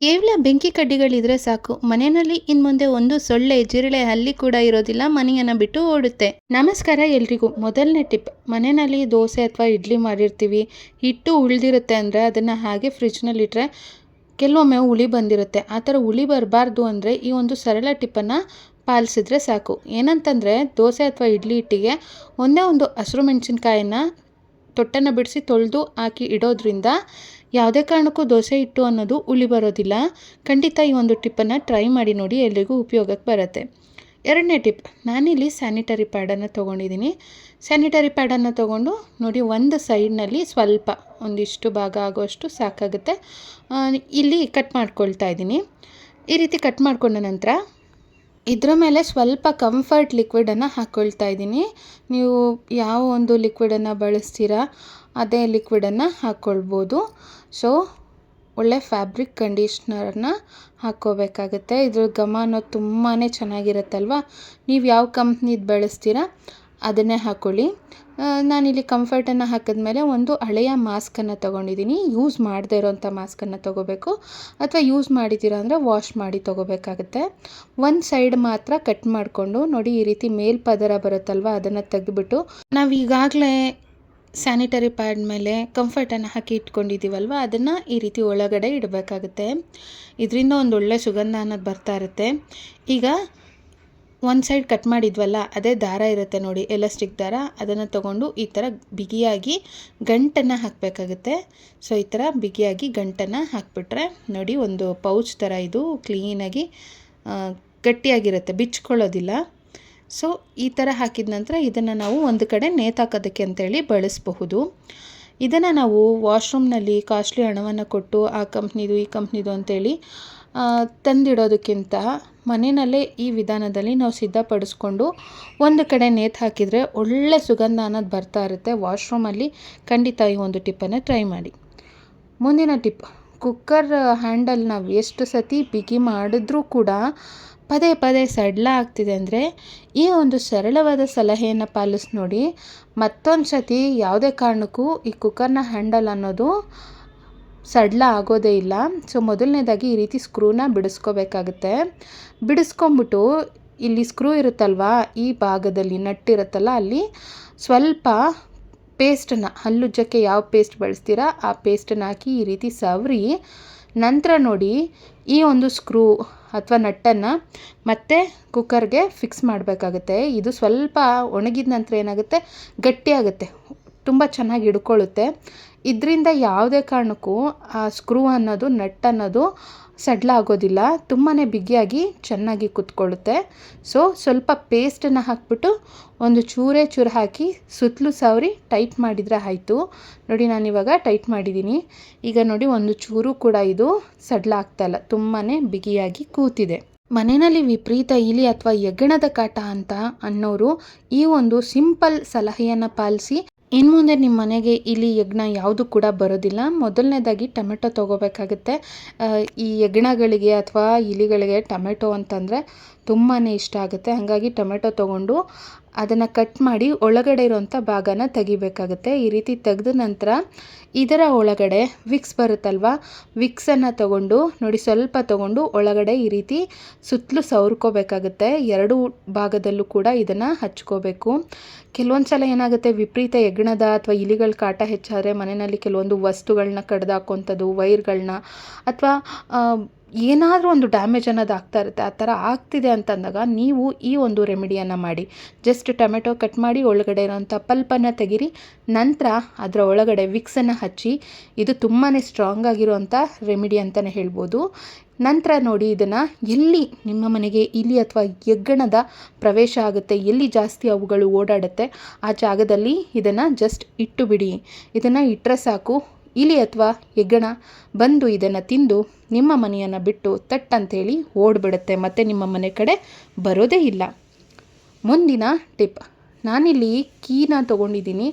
ಕೇವಲ ಬೆಂಕಿ ಕಡ್ಡಿಗಳಿದ್ರೆ ಸಾಕು, ಮನೆಯಲ್ಲಿ ಇನ್ಮುಂದೆ ಒಂದು ಸೊಳ್ಳೆ ಜಿರಳೆ ಹಲ್ಲಿ ಕೂಡ ಇರೋದಿಲ್ಲ, ಮನೆಯನ್ನು ಬಿಟ್ಟು ಓಡುತ್ತೆ. ನಮಸ್ಕಾರ ಎಲ್ರಿಗೂ. ಮೊದಲನೇ ಟಿಪ್, ಮನೆಯಲ್ಲಿ ದೋಸೆ ಅಥವಾ ಇಡ್ಲಿ ಮಾಡಿರ್ತೀವಿ, ಹಿಟ್ಟು ಉಳಿದಿರುತ್ತೆ ಅಂದರೆ ಅದನ್ನು ಹಾಗೆ ಫ್ರಿಜ್ನಲ್ಲಿಟ್ಟರೆ ಕೆಲವೊಮ್ಮೆ ಹುಳಿ ಬಂದಿರುತ್ತೆ. ಆ ಥರ ಹುಳಿ ಬರಬಾರ್ದು ಅಂದರೆ ಈ ಒಂದು ಸರಳ ಟಿಪ್ಪನ್ನು ಪಾಲಿಸಿದ್ರೆ ಸಾಕು. ಏನಂತಂದರೆ ದೋಸೆ ಅಥವಾ ಇಡ್ಲಿ ಹಿಟ್ಟಿಗೆ ಒಂದೇ ಒಂದು ಹಸಿರು ಮೆಣಸಿನ್ಕಾಯನ್ನು ತೊಟ್ಟನ್ನು ಬಿಡಿಸಿ ತೊಳೆದು ಹಾಕಿ ಇಡೋದ್ರಿಂದ ಯಾವುದೇ ಕಾರಣಕ್ಕೂ ದೋಸೆ ಹಿಟ್ಟು ಅನ್ನೋದು ಹುಳಿ ಬರೋದಿಲ್ಲ. ಖಂಡಿತ ಈ ಒಂದು ಟಿಪ್ಪನ್ನು ಟ್ರೈ ಮಾಡಿ ನೋಡಿ, ಎಲ್ರಿಗೂ ಉಪಯೋಗಕ್ಕೆ ಬರುತ್ತೆ. ಎರಡನೇ ಟಿಪ್, ನಾನಿಲ್ಲಿ ಸ್ಯಾನಿಟರಿ ಪ್ಯಾಡನ್ನು ತೊಗೊಂಡಿದ್ದೀನಿ. ಸ್ಯಾನಿಟರಿ ಪ್ಯಾಡನ್ನು ತೊಗೊಂಡು ನೋಡಿ, ಒಂದು ಸೈಡ್ನಲ್ಲಿ ಸ್ವಲ್ಪ ಒಂದಿಷ್ಟು ಭಾಗ ಆಗೋಷ್ಟು ಸಾಕಾಗುತ್ತೆ. ಇಲ್ಲಿ ಕಟ್ ಮಾಡ್ಕೊಳ್ತಾ ಇದ್ದೀನಿ. ಈ ರೀತಿ ಕಟ್ ಮಾಡ್ಕೊಂಡ ನಂತರ ಇದರ ಮೇಲೆ ಸ್ವಲ್ಪ ಕಂಫರ್ಟ್ ಲಿಕ್ವಿಡನ್ನು ಹಾಕ್ಕೊಳ್ತಾ ಇದ್ದೀನಿ. ನೀವು ಯಾವ ಒಂದು ಲಿಕ್ವಿಡನ್ನು ಬಳಸ್ತೀರಾ ಅದೇ ಲಿಕ್ವಿಡನ್ನು ಹಾಕ್ಕೊಳ್ಬೋದು. ಸೊ ಒಳ್ಳೆ ಫ್ಯಾಬ್ರಿಕ್ ಕಂಡೀಷ್ನರನ್ನು ಹಾಕ್ಕೋಬೇಕಾಗುತ್ತೆ. ಇದ್ರ ಘಮ ಅನ್ನೋದು ತುಂಬಾ ಚೆನ್ನಾಗಿರುತ್ತಲ್ವ. ನೀವು ಯಾವ ಕಂಪ್ನಿದು ಬಳಸ್ತೀರಾ ಅದನ್ನೇ ಹಾಕ್ಕೊಳ್ಳಿ. ನಾನಿಲ್ಲಿ ಕಂಫರ್ಟನ್ನು ಹಾಕಿದ್ಮೇಲೆ ಒಂದು ಹಳೆಯ ಮಾಸ್ಕನ್ನು ತೊಗೊಂಡಿದ್ದೀನಿ. ಯೂಸ್ ಮಾಡದೇ ಇರೋಂಥ ಮಾಸ್ಕನ್ನು ತೊಗೋಬೇಕು, ಅಥವಾ ಯೂಸ್ ಮಾಡಿದ್ದೀರಾ ಅಂದರೆ ವಾಶ್ ಮಾಡಿ ತೊಗೋಬೇಕಾಗುತ್ತೆ. ಒಂದು ಸೈಡ್ ಮಾತ್ರ ಕಟ್ ಮಾಡಿಕೊಂಡು ನೋಡಿ, ಈ ರೀತಿ ಮೇಲ್ಪದರ ಬರುತ್ತಲ್ವ ಅದನ್ನು ತೆಗೆದುಬಿಟ್ಟು ನಾವು ಈಗಾಗಲೇ ಸ್ಯಾನಿಟರಿ ಪ್ಯಾಡ್ ಮೇಲೆ ಕಂಫರ್ಟನ್ನು ಹಾಕಿ ಇಟ್ಕೊಂಡಿದ್ದೀವಲ್ವ, ಅದನ್ನು ಈ ರೀತಿ ಒಳಗಡೆ ಇಡಬೇಕಾಗುತ್ತೆ. ಇದರಿಂದ ಒಂದು ಒಳ್ಳೆ ಸುಗಂಧ ಅನ್ನೋದು ಬರ್ತಾ ಇರುತ್ತೆ. ಈಗ ಒಂದು ಸೈಡ್ ಕಟ್ ಮಾಡಿದ್ವಲ್ಲ, ಅದೇ ದಾರ ಇರುತ್ತೆ ನೋಡಿ, ಎಲಾಸ್ಟಿಕ್ ದಾರ, ಅದನ್ನು ತೊಗೊಂಡು ಈ ಥರ ಬಿಗಿಯಾಗಿ ಗಂಟನ್ನು ಹಾಕಬೇಕಾಗುತ್ತೆ. ಸೊ ಈ ಥರ ಬಿಗಿಯಾಗಿ ಗಂಟನ್ನು ಹಾಕಿಬಿಟ್ರೆ ನೋಡಿ, ಒಂದು ಪೌಚ್ ಥರ ಇದು ಕ್ಲೀನಾಗಿ ಗಟ್ಟಿಯಾಗಿರುತ್ತೆ, ಬಿಚ್ಕೊಳ್ಳೋದಿಲ್ಲ. ಸೊ ಈ ಥರ ಹಾಕಿದ ನಂತರ ಇದನ್ನು ನಾವು ಒಂದು ಕಡೆ ನೇತಾಕೋದಕ್ಕೆ ಅಂತೇಳಿ ಬಳಸಬಹುದು. ಇದನ್ನು ನಾವು ವಾಶ್ರೂಮ್ನಲ್ಲಿ ಕಾಸ್ಟ್ಲಿ ಹಣವನ್ನು ಕೊಟ್ಟು ಆ ಕಂಪ್ನಿದು ಈ ಕಂಪ್ನಿದು ಅಂತೇಳಿ ತಂದಿಡೋದಕ್ಕಿಂತ ಮನೆಯಲ್ಲೇ ಈ ವಿಧಾನದಲ್ಲಿ ನಾವು ಸಿದ್ಧಪಡಿಸ್ಕೊಂಡು ಒಂದು ಕಡೆ ನೇತು ಹಾಕಿದರೆ ಒಳ್ಳೆ ಸುಗಂಧ ಅನ್ನೋದು ಬರ್ತಾ ಇರುತ್ತೆ. ವಾಶ್ರೂಮಲ್ಲಿ ಖಂಡಿತ ಈ ಒಂದು ಟಿಪ್ಪನ್ನು ಟ್ರೈ ಮಾಡಿ. ಮುಂದಿನ ಟಿಪ್, ಕುಕ್ಕರ್ ಹ್ಯಾಂಡಲ್ ನಾವು ಎಷ್ಟು ಸತಿ ಬಿಗಿ ಮಾಡಿದ್ರೂ ಕೂಡ ಪದೇ ಪದೇ ಸಡ್ಲ ಆಗ್ತಿದೆ ಅಂದರೆ ಈ ಒಂದು ಸರಳವಾದ ಸಲಹೆಯನ್ನು ಪಾಲಿಸಿ ನೋಡಿ. ಮತ್ತೊಂದು ಸತಿ ಯಾವುದೇ ಕಾರಣಕ್ಕೂ ಈ ಕುಕ್ಕರ್ನ ಹ್ಯಾಂಡಲ್ ಅನ್ನೋದು ಸಡ್ಲ ಆಗೋದೇ ಇಲ್ಲ. ಸೊ ಮೊದಲನೇದಾಗಿ ಈ ರೀತಿ ಸ್ಕ್ರೂನ ಬಿಡಿಸ್ಕೋಬೇಕಾಗುತ್ತೆ. ಬಿಡಿಸ್ಕೊಂಬಿಟ್ಟು ಇಲ್ಲಿ ಸ್ಕ್ರೂ ಇರುತ್ತಲ್ವ, ಈ ಭಾಗದಲ್ಲಿ ನಟ್ಟಿರುತ್ತಲ್ಲ, ಅಲ್ಲಿ ಸ್ವಲ್ಪ ಪೇಸ್ಟನ್ನು, ಹಲ್ಲುಜ್ಜಕ್ಕೆ ಯಾವ ಪೇಸ್ಟ್ ಬಳಸ್ತೀರಾ ಆ ಪೇಸ್ಟನ್ನು ಹಾಕಿ ಈ ರೀತಿ ಸವರಿ ನಂತರ ನೋಡಿ, ಈ ಒಂದು ಸ್ಕ್ರೂ ಅಥವಾ ನಟ್ಟನ್ನು ಮತ್ತೆ ಕುಕ್ಕರ್ಗೆ ಫಿಕ್ಸ್ ಮಾಡಬೇಕಾಗುತ್ತೆ. ಇದು ಸ್ವಲ್ಪ ಒಣಗಿದ ನಂತರ ಏನಾಗುತ್ತೆ, ಗಟ್ಟಿಯಾಗುತ್ತೆ, ತುಂಬ ಚೆನ್ನಾಗಿ ಹಿಡ್ಕೊಳ್ಳುತ್ತೆ. ಇದರಿಂದ ಯಾವುದೇ ಕಾರಣಕ್ಕೂ ಆ ಸ್ಕ್ರೂ ಅನ್ನೋದು, ನಟ್ ಅನ್ನೋದು ಸಡ್ಲ ಆಗೋದಿಲ್ಲ, ತುಂಬಾ ಬಿಗಿಯಾಗಿ ಚೆನ್ನಾಗಿ ಕುತ್ಕೊಳ್ಳುತ್ತೆ. ಸೊ ಸ್ವಲ್ಪ ಪೇಸ್ಟನ್ನು ಹಾಕ್ಬಿಟ್ಟು ಒಂದು ಚೂರು ಹಾಕಿ ಸುತ್ತಲೂ ಸವರಿ ಟೈಟ್ ಮಾಡಿದರೆ ಆಯಿತು. ನೋಡಿ, ನಾನಿವಾಗ ಟೈಟ್ ಮಾಡಿದ್ದೀನಿ. ಈಗ ನೋಡಿ, ಒಂದು ಚೂರು ಕೂಡ ಇದು ಸಡ್ಲ ಆಗ್ತಾಯಿಲ್ಲ, ತುಂಬಾ ಬಿಗಿಯಾಗಿ ಕೂತಿದೆ. ಮನೆಯಲ್ಲಿ ವಿಪರೀತ ಇಲಿ ಅಥವಾ ಹೆಗ್ಗಣದ ಕಾಟ ಅಂತ ಅನ್ನೋರು ಈ ಒಂದು ಸಿಂಪಲ್ ಸಲಹೆಯನ್ನು ಪಾಲಿಸಿ ಇನ್ನು ನಿಮ್ಮ ಮನೆಗೆ ಇಲಿ ಹೆಗ್ಗಣ ಯಾವುದು ಕೂಡ ಬರೋದಿಲ್ಲ. ಮೊದಲನೇದಾಗಿ ಟೊಮೆಟೊ ತೊಗೋಬೇಕಾಗುತ್ತೆ. ಈ ಹೆಗ್ಗಣಗಳಿಗೆ ಅಥವಾ ಇಲಿಗಳಿಗೆ ಟೊಮೆಟೊ ಅಂತಂದರೆ ತುಂಬಾ ಇಷ್ಟ ಆಗುತ್ತೆ. ಹಾಗಾಗಿ ಟೊಮೆಟೊ ತೊಗೊಂಡು ಅದನ್ನು ಕಟ್ ಮಾಡಿ ಒಳಗಡೆ ಇರೋಂಥ ಭಾಗನ ತೆಗಿಬೇಕಾಗುತ್ತೆ. ಈ ರೀತಿ ತೆಗೆದ ನಂತರ ಇದರ ಒಳಗಡೆ ವಿಕ್ಸ್ ಬರುತ್ತಲ್ವ, ವಿಕ್ಸನ್ನು ತೊಗೊಂಡು ನೋಡಿ, ಸ್ವಲ್ಪ ತೊಗೊಂಡು ಒಳಗಡೆ ಈ ರೀತಿ ಸುತ್ತಲೂ ಸವರ್ಕೋಬೇಕಾಗುತ್ತೆ. ಎರಡೂ ಭಾಗದಲ್ಲೂ ಕೂಡ ಇದನ್ನು ಹಚ್ಕೋಬೇಕು. ಕೆಲವೊಂದು ಸಲ ಏನಾಗುತ್ತೆ, ವಿಪರೀತ ಹೆಗ್ಗಣದ ಅಥವಾ ಇಲಿಗಳ ಕಾಟ ಹೆಚ್ಚಾದರೆ ಮನೆಯಲ್ಲಿ ಕೆಲವೊಂದು ವಸ್ತುಗಳನ್ನ ಕಡ್ದಾಕೋಂಥದ್ದು, ವೈರ್ಗಳನ್ನ, ಅಥವಾ ಏನಾದರೂ ಒಂದು ಡ್ಯಾಮೇಜ್ ಅನ್ನೋದು ಆಗ್ತಾ ಇರುತ್ತೆ. ಆ ಥರ ಆಗ್ತಿದೆ ಅಂತಂದಾಗ ನೀವು ಈ ಒಂದು ರೆಮಿಡಿಯನ್ನು ಮಾಡಿ. ಜಸ್ಟ್ ಟೊಮೆಟೊ ಕಟ್ ಮಾಡಿ ಒಳಗಡೆ ಇರೋಂಥ ಪಲ್ಪನ್ನು ತೆಗೀರಿ, ನಂತರ ಅದರ ಒಳಗಡೆ ವಿಕ್ಸನ್ನು ಹಚ್ಚಿ. ಇದು ತುಂಬಾ ಸ್ಟ್ರಾಂಗ್ ಆಗಿರುವಂಥ ರೆಮಿಡಿ ಅಂತಲೇ ಹೇಳ್ಬೋದು. ನಂತರ ನೋಡಿ, ಇದನ್ನು ಎಲ್ಲಿ ನಿಮ್ಮ ಮನೆಗೆ ಇಲಿ ಅಥವಾ ಹೆಗ್ಗಣದ ಪ್ರವೇಶ ಆಗುತ್ತೆ, ಎಲ್ಲಿ ಜಾಸ್ತಿ ಅವುಗಳು ಓಡಾಡುತ್ತೆ, ಆ ಜಾಗದಲ್ಲಿ ಇದನ್ನು ಜಸ್ಟ್ ಇಟ್ಟು ಬಿಡಿ. ಇದನ್ನು ಇಟ್ಟರೆ ಸಾಕು, ಇಲಿ ಅಥವಾ ಹೆಗ್ಗಣ ಬಂದು ಇದನ್ನು ತಿಂದು ನಿಮ್ಮ ಮನೆಯನ್ನು ಬಿಟ್ಟು ತಟ್ಟಂತೇಳಿ ಓಡಿಬಿಡುತ್ತೆ, ಮತ್ತು ನಿಮ್ಮ ಮನೆ ಕಡೆ ಬರೋದೇ ಇಲ್ಲ. ಮುಂದಿನ ಟಿಪ್, ನಾನಿಲ್ಲಿ ಕೀನ ತೊಗೊಂಡಿದ್ದೀನಿ.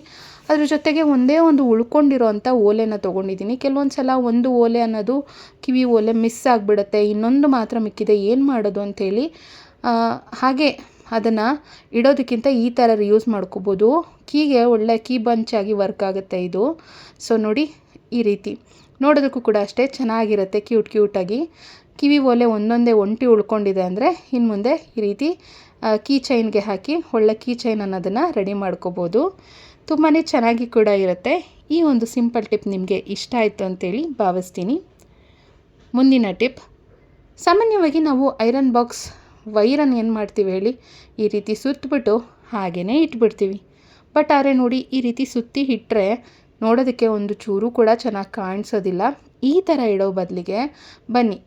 ಅದ್ರ ಜೊತೆಗೆ ಒಂದೇ ಒಂದು ಉಳ್ಕೊಂಡಿರೋಂಥ ಓಲೆನ ತೊಗೊಂಡಿದ್ದೀನಿ. ಕೆಲವೊಂದು ಸಲ ಒಂದು ಓಲೆ ಅನ್ನೋದು, ಕಿವಿ ಓಲೆ ಮಿಸ್ ಆಗಿಬಿಡುತ್ತೆ, ಇನ್ನೊಂದು ಮಾತ್ರ ಮಿಕ್ಕಿದೆ, ಏನು ಮಾಡೋದು ಅಂಥೇಳಿ ಹಾಗೆ ಅದನ್ನು ಇಡೋದಕ್ಕಿಂತ ಈ ಥರ ಯೂಸ್ ಮಾಡ್ಕೋಬೋದು. ಕೀಗೆ ಒಳ್ಳೆ ಕೀ ಬಂಚಾಗಿ ವರ್ಕ್ ಆಗುತ್ತೆ ಇದು. ಸೊ ನೋಡಿ, ಈ ರೀತಿ ನೋಡೋದಕ್ಕೂ ಕೂಡ ಅಷ್ಟೇ ಚೆನ್ನಾಗಿರುತ್ತೆ, ಕ್ಯೂಟಾಗಿ. ಕಿವಿ ಓಲೆ ಒಂದೊಂದೇ ಒಂಟಿ ಉಳ್ಕೊಂಡಿದೆ ಅಂದರೆ ಇನ್ನು ಮುಂದೆ ಈ ರೀತಿ ಕೀ ಚೈನ್ಗೆ ಹಾಕಿ ಒಳ್ಳೆ ಕೀ ಚೈನ್ ಅನ್ನೋದನ್ನು ರೆಡಿ ಮಾಡ್ಕೋಬೋದು. ತುಂಬಾ ಚೆನ್ನಾಗಿ ಕೂಡ ಇರುತ್ತೆ. ಈ ಒಂದು ಸಿಂಪಲ್ ಟಿಪ್ ನಿಮಗೆ ಇಷ್ಟ ಆಯಿತು ಅಂತೇಳಿ ಭಾವಿಸ್ತೀನಿ. ಮುಂದಿನ ಟಿಪ್, ಸಾಮಾನ್ಯವಾಗಿ ನಾವು ಐರನ್ ಬಾಕ್ಸ್ ವೈರನ್ನು ಏನು ಮಾಡ್ತೀವಿ ಹೇಳಿ, ಈ ರೀತಿ ಸುತ್ತಬಿಟ್ಟು ಹಾಗೇ ಇಟ್ಬಿಡ್ತೀವಿ. ಬಟ್ ಆದರೆ ನೋಡಿ, ಈ ರೀತಿ ಸುತ್ತಿ ಇಟ್ಟರೆ ನೋಡೋದಕ್ಕೆ ಒಂದು ಚೂರು ಕೂಡ ಚೆನ್ನಾಗಿ ಕಾಣಿಸೋದಿಲ್ಲ. ಈ ಥರ ಇಡೋ ಬದಲಿಗೆ ಬನ್ನಿ,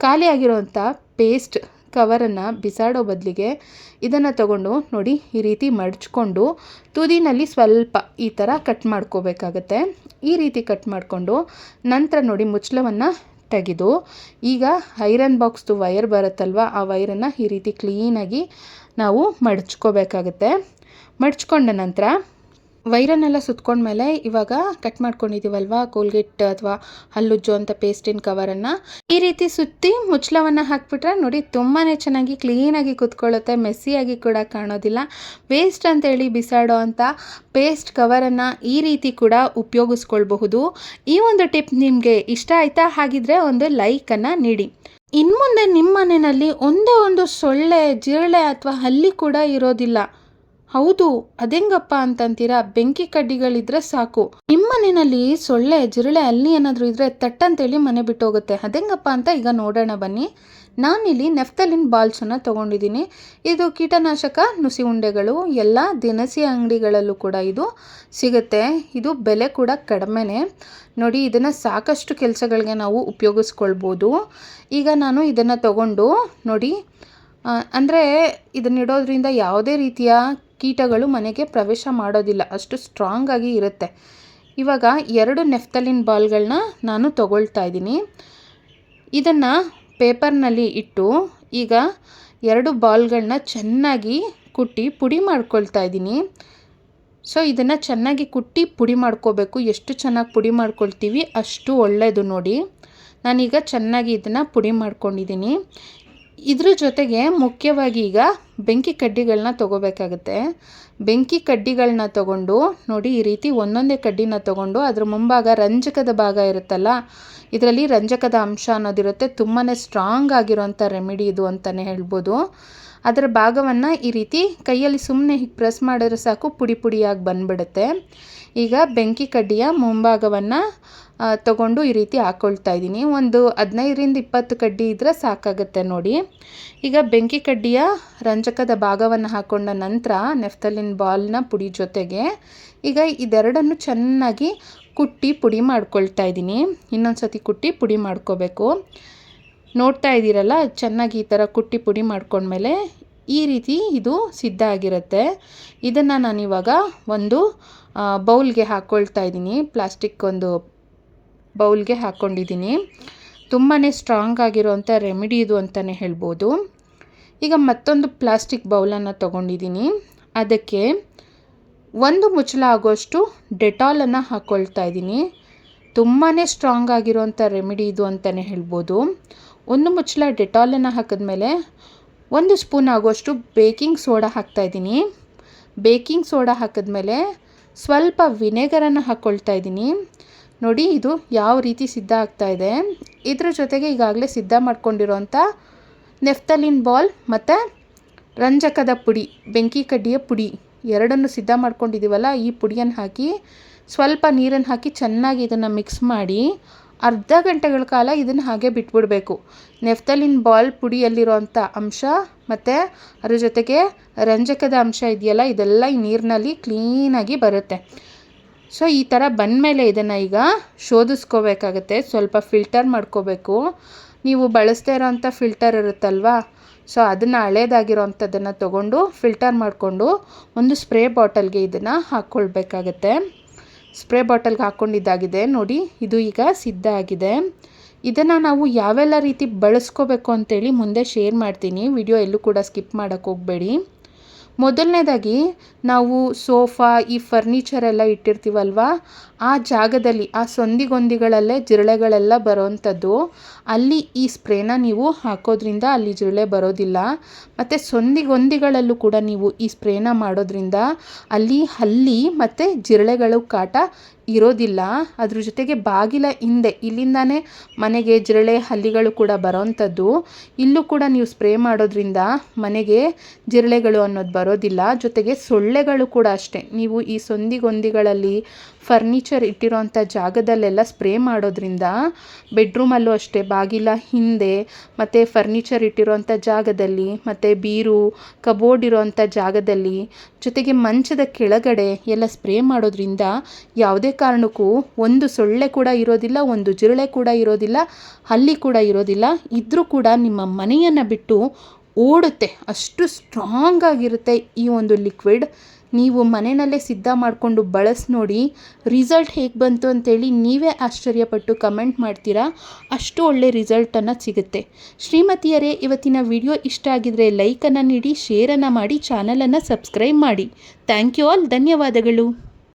ಖಾಲಿಯಾಗಿರೋವಂಥ ಪೇಸ್ಟ್ ಕವರನ್ನು ಬಿಸಾಡೋ ಬದಲಿಗೆ ಇದನ್ನು ತಗೊಂಡು ನೋಡಿ ಈ ರೀತಿ ಮಡಚ್ಕೊಂಡು ತುದಿನಲ್ಲಿ ಸ್ವಲ್ಪ ಈ ಥರ ಕಟ್ ಮಾಡ್ಕೋಬೇಕಾಗತ್ತೆ. ಈ ರೀತಿ ಕಟ್ ಮಾಡಿಕೊಂಡು ನಂತರ ನೋಡಿ ಮುಚ್ಚಳವನ್ನು ತೆಗೆದು ಈಗ ಐರನ್ ಬಾಕ್ಸ್ದು ವೈರ್ ಬರುತ್ತಲ್ವ, ಆ ವೈರನ್ನು ಈ ರೀತಿ ಕ್ಲೀನಾಗಿ ನಾವು ಮಡಚ್ಕೋಬೇಕಾಗತ್ತೆ. ಮಡಚ್ಕೊಂಡ ನಂತರ ವೈರನ್ನೆಲ್ಲ ಸುತ್ಕೊಂಡ್ಮೇಲೆ ಇವಾಗ ಕಟ್ ಮಾಡ್ಕೊಂಡಿದ್ದೀವಲ್ವ ಕೋಲ್ಗೇಟ್ ಅಥವಾ ಹಲ್ಲುಜ್ಜು ಅಂತ ಪೇಸ್ಟಿನ ಕವರನ್ನು ಈ ರೀತಿ ಸುತ್ತಿ ಮುಚ್ಚಳವನ್ನು ಹಾಕಿಬಿಟ್ರೆ ನೋಡಿ ತುಂಬಾ ಚೆನ್ನಾಗಿ ಕ್ಲೀನಾಗಿ ಕುತ್ಕೊಳ್ಳುತ್ತೆ, ಮೆಸ್ಸಿಯಾಗಿ ಕೂಡ ಕಾಣೋದಿಲ್ಲ. ವೇಸ್ಟ್ ಅಂತೇಳಿ ಬಿಸಾಡೋ ಅಂಥ ಪೇಸ್ಟ್ ಕವರನ್ನು ಈ ರೀತಿ ಕೂಡ ಉಪಯೋಗಿಸ್ಕೊಳ್ಬಹುದು. ಈ ಒಂದು ಟಿಪ್ ನಿಮಗೆ ಇಷ್ಟ ಆಯಿತಾ? ಹಾಗಿದ್ರೆ ಒಂದು ಲೈಕನ್ನು ನೀಡಿ. ಇನ್ಮುಂದೆ ನಿಮ್ಮ ಮನೆಯಲ್ಲಿ ಒಂದೇ ಒಂದು ಸೊಳ್ಳೆ, ಜಿರಳೆ ಅಥವಾ ಹಲ್ಲಿ ಕೂಡ ಇರೋದಿಲ್ಲ. ಹೌದು, ಅದೆಂಗಪ್ಪ ಅಂತಂತೀರಾ? ಬೆಂಕಿ ಕಡ್ಡಿಗಳಿದ್ರೆ ಸಾಕು. ನಿಮ್ಮ ಮನೆಯಲ್ಲಿ ಸೊಳ್ಳೆ, ಜಿರಳೆ, ಹಲ್ಲಿ ಏನಾದರೂ ಇದ್ದರೆ ತಟ್ಟಂತೇಳಿ ಮನೆ ಬಿಟ್ಟು ಹೋಗುತ್ತೆ. ಅದೆಂಗಪ್ಪ ಅಂತ ಈಗ ನೋಡೋಣ ಬನ್ನಿ. ನಾನಿಲ್ಲಿ ನೆಫ್ತಲಿನ್ ಬಾಲ್ಸನ್ನು ತೊಗೊಂಡಿದ್ದೀನಿ. ಇದು ಕೀಟನಾಶಕ ನುಸಿ ಉಂಡೆಗಳು. ಎಲ್ಲ ದಿನಸಿ ಅಂಗಡಿಗಳಲ್ಲೂ ಕೂಡ ಇದು ಸಿಗುತ್ತೆ. ಇದು ಬೆಲೆ ಕೂಡ ಕಡಿಮೆನೇ. ನೋಡಿ, ಇದನ್ನು ಸಾಕಷ್ಟು ಕೆಲಸಗಳಿಗೆ ನಾವು ಉಪಯೋಗಿಸ್ಕೊಳ್ಬೋದು. ಈಗ ನಾನು ಇದನ್ನು ತಗೊಂಡು ನೋಡಿ, ಅಂದರೆ ಇದನ್ನಿಡೋದ್ರಿಂದ ಯಾವುದೇ ರೀತಿಯ ಕೀಟಗಳು ಮನೆಗೆ ಪ್ರವೇಶ ಮಾಡೋದಿಲ್ಲ, ಅಷ್ಟು ಸ್ಟ್ರಾಂಗ್ ಆಗಿ ಇರುತ್ತೆ. ಇವಾಗ 2 ನೆಫ್ತಲಿನ್ ಬಾಲ್ಗಳನ್ನ ನಾನು ತಗೊಳ್ತಾ ಇದ್ದೀನಿ. ಇದನ್ನು ಪೇಪರ್ನಲ್ಲಿ ಇಟ್ಟು ಈಗ 2 ಬಾಲ್ಗಳನ್ನ ಚೆನ್ನಾಗಿ ಕುಟ್ಟಿ ಪುಡಿ ಮಾಡ್ಕೊಳ್ತಾ ಇದ್ದೀನಿ. ಸೊ ಇದನ್ನು ಚೆನ್ನಾಗಿ ಕುಟ್ಟಿ ಪುಡಿ ಮಾಡ್ಕೋಬೇಕು. ಎಷ್ಟು ಚೆನ್ನಾಗಿ ಪುಡಿ ಮಾಡ್ಕೊಳ್ತೀವಿ ಅಷ್ಟು ಒಳ್ಳೆಯದು. ನೋಡಿ, ನಾನೀಗ ಚೆನ್ನಾಗಿ ಇದನ್ನು ಪುಡಿ ಮಾಡ್ಕೊಂಡಿದ್ದೀನಿ. ಇದ್ರ ಜೊತೆಗೆ ಮುಖ್ಯವಾಗಿ ಈಗ ಬೆಂಕಿ ಕಡ್ಡಿಗಳನ್ನ ತೊಗೋಬೇಕಾಗುತ್ತೆ. ಬೆಂಕಿ ಕಡ್ಡಿಗಳನ್ನ ತೊಗೊಂಡು ನೋಡಿ ಈ ರೀತಿ ಒಂದೊಂದೇ ಕಡ್ಡಿನ ತೊಗೊಂಡು ಅದ್ರ ಮುಂಭಾಗ ರಂಜಕದ ಭಾಗ ಇರುತ್ತಲ್ಲ, ಇದರಲ್ಲಿ ರಂಜಕದ ಅಂಶ ಅನ್ನೋದಿರುತ್ತೆ. ತುಂಬಾ ಸ್ಟ್ರಾಂಗ್ ಆಗಿರೋಂಥ ರೆಮಿಡಿ ಇದು ಅಂತಲೇ ಹೇಳ್ಬೋದು. ಅದರ ಭಾಗವನ್ನು ಈ ರೀತಿ ಕೈಯಲ್ಲಿ ಸುಮ್ಮನೆ ಹೀಗೆ ಪ್ರೆಸ್ ಮಾಡಿದ್ರೆ ಸಾಕು, ಪುಡಿ ಪುಡಿಯಾಗಿ ಬಂದುಬಿಡುತ್ತೆ. ಈಗ ಬೆಂಕಿ ಕಡ್ಡಿಯ ಮುಂಭಾಗವನ್ನು ತಗೊಂಡು ಈ ರೀತಿ ಹಾಕ್ಕೊಳ್ತಾ ಇದ್ದೀನಿ. ಒಂದು 15-20 ಕಡ್ಡಿ ಇದ್ದರೆ ಸಾಕಾಗುತ್ತೆ ನೋಡಿ. ಈಗ ಬೆಂಕಿ ಕಡ್ಡಿಯ ರಂಜಕದ ಭಾಗವನ್ನು ಹಾಕ್ಕೊಂಡ ನಂತರ ನೆಫ್ತಲಿನ್ ಬಾಲ್ನ ಪುಡಿ ಜೊತೆಗೆ ಈಗ ಇದೆರಡನ್ನು ಚೆನ್ನಾಗಿ ಕುಟ್ಟಿ ಪುಡಿ ಮಾಡ್ಕೊಳ್ತಾ ಇದ್ದೀನಿ. ಇನ್ನೊಂದು ಸತಿ ಕುಟ್ಟಿ ಪುಡಿ ಮಾಡ್ಕೋಬೇಕು. ನೋಡ್ತಾ ಇದ್ದೀರಲ್ಲ, ಚೆನ್ನಾಗಿ ಈ ಥರ ಕುಟ್ಟಿ ಪುಡಿ ಮಾಡ್ಕೊಂಡ್ಮೇಲೆ ಈ ರೀತಿ ಇದು ಸಿದ್ಧ ಆಗಿರುತ್ತೆ. ಇದನ್ನು ನಾನಿವಾಗ ಒಂದು ಬೌಲ್ಗೆ ಹಾಕ್ಕೊಳ್ತಾ ಇದ್ದೀನಿ. ಪ್ಲಾಸ್ಟಿಕ್ ಒಂದು ಬೌಲ್ಗೆ ಹಾಕ್ಕೊಂಡಿದ್ದೀನಿ. ತುಂಬಾ ಸ್ಟ್ರಾಂಗ್ ಆಗಿರೋವಂಥ ರೆಮಿಡಿ ಇದು ಅಂತಲೇ ಹೇಳ್ಬೋದು. ಈಗ ಮತ್ತೊಂದು ಪ್ಲಾಸ್ಟಿಕ್ ಬೌಲನ್ನು ತೊಗೊಂಡಿದ್ದೀನಿ. ಅದಕ್ಕೆ 1 ಮುಚ್ಚಳ ಆಗೋಷ್ಟು ಡೆಟಾಲನ್ನು ಹಾಕ್ಕೊಳ್ತಾ ಇದ್ದೀನಿ. ತುಂಬಾ ಸ್ಟ್ರಾಂಗ್ ಆಗಿರೋವಂಥ ರೆಮಿಡಿ ಇದು ಅಂತಲೇ ಹೇಳ್ಬೋದು. 1 ಮುಚ್ಚಳ ಡೆಟಾಲನ್ನು ಹಾಕಿದ್ಮೇಲೆ 1 ಸ್ಪೂನ್ ಆಗೋಷ್ಟು ಬೇಕಿಂಗ್ ಸೋಡಾ ಹಾಕ್ತಾಯಿದ್ದೀನಿ. ಬೇಕಿಂಗ್ ಸೋಡಾ ಹಾಕಿದ್ಮೇಲೆ ಸ್ವಲ್ಪ ವಿನೆಗರನ್ನು ಹಾಕ್ಕೊಳ್ತಾ ಇದ್ದೀನಿ. ನೋಡಿ ಇದು ಯಾವ ರೀತಿ ಸಿದ್ಧ ಆಗ್ತಾಯಿದೆ. ಇದ್ರ ಜೊತೆಗೆ ಈಗಾಗಲೇ ಸಿದ್ಧ ಮಾಡ್ಕೊಂಡಿರೋಂಥ ನೆಫ್ತಲಿನ್ ಬಾಲ್ ಮತ್ತು ರಂಜಕದ ಪುಡಿ, ಬೆಂಕಿ ಕಡ್ಡಿಯ ಪುಡಿ ಎರಡನ್ನು ಸಿದ್ಧ ಮಾಡ್ಕೊಂಡಿದ್ದೀವಲ್ಲ, ಈ ಪುಡಿಯನ್ನು ಹಾಕಿ ಸ್ವಲ್ಪ ನೀರನ್ನು ಹಾಕಿ ಚೆನ್ನಾಗಿ ಇದನ್ನು ಮಿಕ್ಸ್ ಮಾಡಿ ಅರ್ಧ ಗಂಟೆಗಳ ಕಾಲ ಇದನ್ನು ಹಾಗೆ ಬಿಟ್ಬಿಡಬೇಕು. ನೆಫ್ತಲಿನ್ ಬಾಲ್ ಪುಡಿಯಲ್ಲಿರೋಂಥ ಅಂಶ ಮತ್ತು ಅದ್ರ ಜೊತೆಗೆ ರಂಜಕದ ಅಂಶ ಇದೆಯಲ್ಲ, ಇದೆಲ್ಲ ಈ ನೀರಿನಲ್ಲಿ ಕ್ಲೀನಾಗಿ ಬರುತ್ತೆ. ಸೊ ಈ ಥರ ಬಂದಮೇಲೆ ಇದನ್ನು ಈಗ ಶೋಧಿಸ್ಕೋಬೇಕಾಗತ್ತೆ. ಸ್ವಲ್ಪ ಫಿಲ್ಟರ್ ಮಾಡ್ಕೋಬೇಕು. ನೀವು ಬಳಸ್ತಾ ಇರೋಂಥ ಫಿಲ್ಟರ್ ಇರುತ್ತಲ್ವ, ಸೊ ಅದನ್ನು ಹಳೇದಾಗಿರೋವಂಥದ್ದನ್ನು ತೊಗೊಂಡು ಫಿಲ್ಟರ್ ಮಾಡಿಕೊಂಡು ಒಂದು ಸ್ಪ್ರೇ ಬಾಟಲ್ಗೆ ಇದನ್ನು ಹಾಕ್ಕೊಳ್ಬೇಕಾಗತ್ತೆ. ಸ್ಪ್ರೇ ಬಾಟಲ್ಗೆ ಹಾಕ್ಕೊಂಡಿದ್ದಾಗಿದೆ ನೋಡಿ, ಇದು ಈಗ ಸಿದ್ಧ ಆಗಿದೆ. ಇದನ್ನು ನಾವು ಯಾವೆಲ್ಲ ರೀತಿ ಬಳಸ್ಕೋಬೇಕು ಅಂತೇಳಿ ಮುಂದೆ ಶೇರ್ ಮಾಡ್ತೀನಿ. ವಿಡಿಯೋ ಎಲ್ಲೂ ಕೂಡ ಸ್ಕಿಪ್ ಮಾಡೋಕ್ಕೆ ಹೋಗಬೇಡಿ. ಮೊದಲನೇದಾಗಿ ನಾವು ಸೋಫಾ, ಈ ಫರ್ನಿಚರ್ ಎಲ್ಲ ಇಟ್ಟಿರ್ತೀವಲ್ವ, ಆ ಜಾಗದಲ್ಲಿ ಆ ಸಂದಿಗೊಂದಿಗಳಲ್ಲೇ ಜಿರಳೆಗಳೆಲ್ಲ ಬರೋವಂಥದ್ದು. ಅಲ್ಲಿ ಈ ಸ್ಪ್ರೇನ ನೀವು ಹಾಕೋದ್ರಿಂದ ಅಲ್ಲಿ ಜಿರಳೆ ಬರೋದಿಲ್ಲ. ಮತ್ತು ಸಂದಿಗೊಂದಿಗಳಲ್ಲೂ ಕೂಡ ನೀವು ಈ ಸ್ಪ್ರೇನ ಮಾಡೋದ್ರಿಂದ ಅಲ್ಲಿ ಹಲ್ಲಿ ಮತ್ತು ಜಿರಳೆಗಳು ಕಾಟ ಇರೋದಿಲ್ಲ. ಅದ್ರ ಜೊತೆಗೆ ಬಾಗಿಲ ಹಿಂದೆ ಇಲ್ಲಿಂದಾನೇ ಮನೆಗೆ ಜಿರಳೆ ಹಲ್ಲಿಗಳು ಕೂಡ ಬರೋವಂಥದ್ದು. ಇಲ್ಲೂ ಕೂಡ ನೀವು ಸ್ಪ್ರೇ ಮಾಡೋದ್ರಿಂದ ಮನೆಗೆ ಜಿರಳೆಗಳು ಅನ್ನೋದು ಬರೋದಿಲ್ಲ. ಜೊತೆಗೆ ಸೊಳ್ಳೆಗಳು ಕೂಡ ಅಷ್ಟೇ, ನೀವು ಈ ಸಂದಿಗೊಂದಿಗಳಲ್ಲಿ ಫರ್ನಿಚರ್ ಇಟ್ಟಿರೋಂಥ ಜಾಗದಲ್ಲೆಲ್ಲ ಸ್ಪ್ರೇ ಮಾಡೋದ್ರಿಂದ, ಬೆಡ್ರೂಮಲ್ಲೂ ಅಷ್ಟೇ ಬಾಗಿಲ ಹಿಂದೆ ಮತ್ತು ಫರ್ನಿಚರ್ ಇಟ್ಟಿರೋಂಥ ಜಾಗದಲ್ಲಿ, ಮತ್ತು ಬೀರು ಕಬೋರ್ಡ್ ಇರೋವಂಥ ಜಾಗದಲ್ಲಿ, ಜೊತೆಗೆ ಮಂಚದ ಕೆಳಗಡೆ ಎಲ್ಲ ಸ್ಪ್ರೇ ಮಾಡೋದ್ರಿಂದ ಯಾವುದೇ ಕಾರಣಕ್ಕೂ ಒಂದು ಸೊಳ್ಳೆ ಕೂಡ ಇರೋದಿಲ್ಲ, ಒಂದು ಜಿರಳೆ ಕೂಡ ಇರೋದಿಲ್ಲ, ಹಲ್ಲಿ ಕೂಡ ಇರೋದಿಲ್ಲ. ಇದ್ರೂ ಕೂಡ ನಿಮ್ಮ ಮನೆಯನ್ನು ಬಿಟ್ಟು ಓಡುತ್ತೆ, ಅಷ್ಟು ಸ್ಟ್ರಾಂಗ್ ಆಗಿರುತ್ತೆ ಈ ಒಂದು ಲಿಕ್ವಿಡ್. ನೀವು ಮನೆಯಲ್ಲೇ ಸಿದ್ಧ ಮಾಡಿಕೊಂಡು ಬಳಸಿ ನೋಡಿ, ರಿಸಲ್ಟ್ ಹೇಗೆ ಬಂತು ಅಂತೇಳಿ ನೀವೇ ಆಶ್ಚರ್ಯಪಟ್ಟು ಕಮೆಂಟ್ ಮಾಡ್ತೀರಾ. ಅಷ್ಟು ಒಳ್ಳೆ ರಿಸಲ್ಟನ್ನು ಸಿಗುತ್ತೆ. ಶ್ರೀಮತಿಯರೇ, ಇವತ್ತಿನ ವಿಡಿಯೋ ಇಷ್ಟ ಆಗಿದರೆ ಲೈಕನ್ನು ನೀಡಿ, ಶೇರನ್ನು ಮಾಡಿ, ಚಾನಲನ್ನು ಸಬ್ಸ್ಕ್ರೈಬ್ ಮಾಡಿ. Thank you all. ಧನ್ಯವಾದಗಳು.